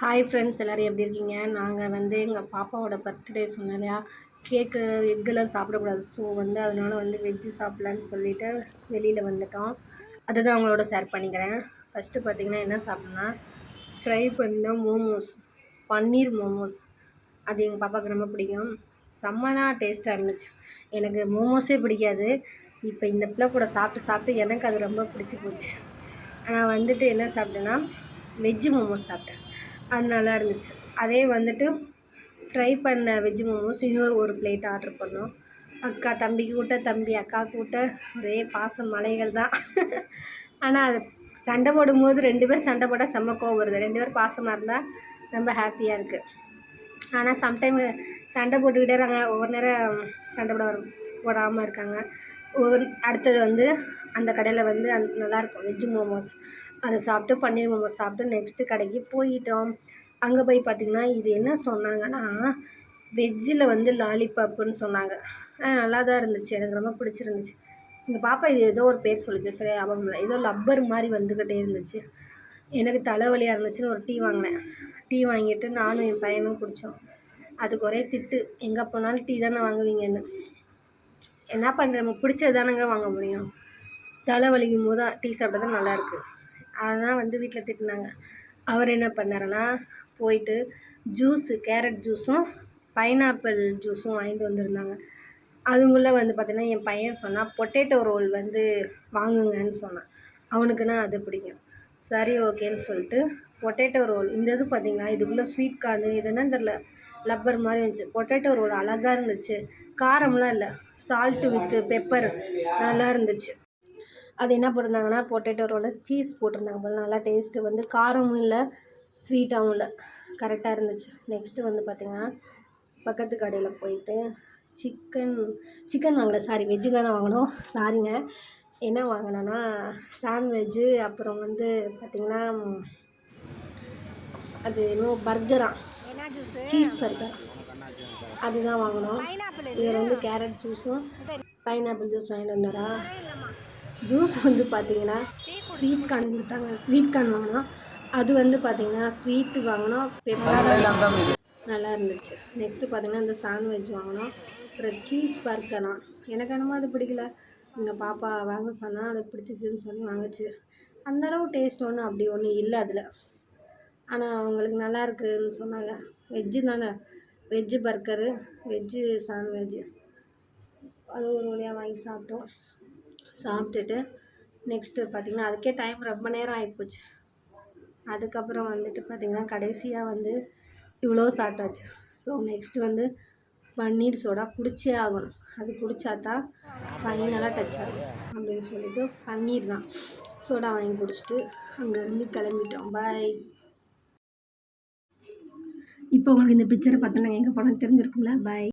Hi friends, எல்லோரும் எப்படி இருக்கீங்க? நாங்கள் வந்து எங்கள் பாப்பாவோட பர்த்டே சொன்னேன் இல்லையா, கேக்கு எக்கெல்லாம் சாப்பிடக்கூடாது. ஸோ அதனால் வெஜ்ஜு சாப்பிட்லான்னு சொல்லிவிட்டு வெளியில் வந்துட்டோம். அதை தான் அவங்களோட ஷேர் பண்ணிக்கிறேன். ஃபஸ்ட்டு பார்த்திங்கன்னா என்ன சாப்பிட்ணுன்னா, ஃப்ரை பண்ண மோமோஸ், பன்னீர் மோமோஸ். அது எங்கள் பாப்பாவுக்கு ரொம்ப பிடிக்கும். செம்மனா டேஸ்ட்டாக இருந்துச்சு. எனக்கு மோமோஸே பிடிக்காது. இப்போ இந்த பிள்ளை கூட சாப்பிட்டு எனக்கு அது ரொம்ப பிடிச்சி போச்சு. நான் என்ன சாப்பிட்டேன்னா, வெஜ்ஜு மோமோஸ் சாப்பிட்டேன். அது நல்லா இருந்துச்சு. அதே ஃப்ரை பண்ண வெஜ்ஜு மோமோஸ் ஒரு பிளேட் ஆர்ட்ரு பண்ணோம். அக்கா தம்பிக்கு ஊட்ட, தம்பி அக்காவுக்கு ஊட்ட, ஒரே பாசம் மலைகள் தான். ஆனால் அது சண்டை போடும்போது 2 பேர் சண்டை போட்டால் செம்ம கோவம் வருது. 2 பேர் பாசமாக இருந்தால் ரொம்ப ஹாப்பியாக இருக்குது. ஆனால் சம்டைம் சண்டை போட்டுக்கிட்டே இருக்காங்க. ஒவ்வொரு நேரம் சண்டை போடாமல் இருக்காங்க. அடுத்தது அந்த கடையில் நல்லாயிருக்கும் வெஜ்ஜு மோமோஸ். அதை சாப்பிட்டு பன்னீர் மோமோஸ் சாப்பிட்டு நெக்ஸ்ட்டு கடைக்கு போயிட்டோம். அங்கே போய் பார்த்திங்கன்னா, இது என்ன சொன்னாங்கன்னா, வெஜ்ஜில் லாலிபாப்புன்னு சொன்னாங்க. நல்லா தான் இருந்துச்சு. எனக்கு ரொம்ப பிடிச்சிருந்துச்சு. எங்கள் பாப்பா இது ஏதோ ஒரு பேர் சொல்லிச்சு, சரி ஞாபகம் இல்லை. ஏதோ லப்பர் மாதிரி வந்துக்கிட்டே இருந்துச்சு. எனக்கு தலைவலியாக இருந்துச்சுன்னு ஒரு டீ வாங்கினேன். டீ வாங்கிட்டு நானும் என் பையனும் குடித்தோம். அதுக்கு ஒரே திட்டு, எங்கே போனாலும் டீ தானே வாங்குவீங்கன்னு. என்ன பண்ணுற, நமக்கு பிடிச்சது தானேங்க வாங்க முடியும். தலை வலிக்கும் போது டீ சாப்பிட்டா தான் நல்லாயிருக்கு. அதனால் வீட்டில் திட்டினாங்க. அவர் என்ன பண்ணாருன்னா, போயிட்டு கேரட் ஜூஸும் பைனாப்பிள் ஜூஸும் வாங்கிட்டு வந்திருந்தாங்க. அதுக்குள்ளே பார்த்தீங்கன்னா, என் பையன் சொன்னான், பொட்டேட்டோ ரோல் வாங்குங்கன்னு சொன்னான். அவனுக்குன்னா அது பிடிக்கும். சரி ஓகேன்னு சொல்லிட்டு பொட்டேட்டோ ரோல், இந்த இது பார்த்திங்கன்னா, இதுக்குள்ளே ஸ்வீட் கார்னு இதெல்லாம் தெரில, லப்பர் மாதிரி இருந்துச்சு. பொட்டேட்டோ ரோல் அழகாக இருந்துச்சு. காரம்லாம் இல்லை, சால்ட்டு வித்து பெப்பர் நல்லா இருந்துச்சு. அது என்ன போட்டிருந்தாங்கன்னா, பொட்டேட்டோ ரோலில் சீஸ் போட்டிருந்தாங்க போல். நல்லா டேஸ்ட்டு காரமும் இல்லை, ஸ்வீட்டாகவும் இல்லை, கரெக்டாக இருந்துச்சு. நெக்ஸ்ட்டு பார்த்திங்கன்னா, பக்கத்து கடையில் போயிட்டு சிக்கன் வாங்கலை, சாரி வெஜ்ஜு தானே வாங்கினோம், சாரிங்க. என்ன வாங்கினோன்னா, சாண்ட்வெஜ்ஜு, அப்புறம் பார்த்திங்கன்னா, அது இன்னும் பர்கரா, சீஸ் பர்கர், அதுதான் வாங்கினோம். இதில் கேரட் ஜூஸும் பைனாப்பிள் ஜூஸ் வாங்கிட்டு வந்தாரா. ஜூஸ் பார்த்திங்கன்னா, ஸ்வீட் கார்ன் கொடுத்தாங்க. ஸ்வீட் கார்ன் வாங்கினோம். அது பார்த்திங்கன்னா, ஸ்வீட்டு வாங்கினோம், பெப்பர் நல்லா இருந்துச்சு. நெக்ஸ்ட்டு பார்த்திங்கன்னா, இந்த சாண்ட்வெஜ் வாங்கினோம். அப்புறம் சீஸ் பர்கரா, எனக்கு என்னமோ அது பிடிக்கல. எங்கள் பாப்பா வாங்க சொன்னால் அதுக்கு பிடிச்சிச்சின்னு சொல்லி வாங்குச்சு. அந்தளவு டேஸ்ட் அப்படி ஒன்றும் இல்லை அதில். ஆனால் அவங்களுக்கு நல்லா இருக்குதுன்னு சொன்னாங்க. வெஜ்ஜு தானே, வெஜ்ஜு பர்கரு, வெஜ்ஜு சாண்ட்வெஜ்ஜு, அது ஒரு வழியாக வாங்கி சாப்பிட்டோம். சாப்பிட்டுட்டு நெக்ஸ்ட்டு பார்த்திங்கன்னா, அதுக்கே டைம் ரொம்ப நேரம் ஆகிப்போச்சு. அதுக்கப்புறம் பார்த்திங்கன்னா, கடைசியாக இவ்வளோ சாப்பிட்டாச்சு. ஸோ நெக்ஸ்ட்டு பன்னீர் சோடா குடிச்சே ஆகணும். அது குடித்தா தான் ஃபைனலாக டச் ஆகும் அப்படின்னு சொல்லிவிட்டு பன்னீர் தான் சோடா வாங்கி குடிச்சிட்டு அங்கேருந்து கிளம்பிட்டோம். பாய். இப்போ உங்களுக்கு இந்த பிக்சரை பார்த்தோன்னா எங்கே போனால் தெரிஞ்சிருக்கும்ல. பாய்.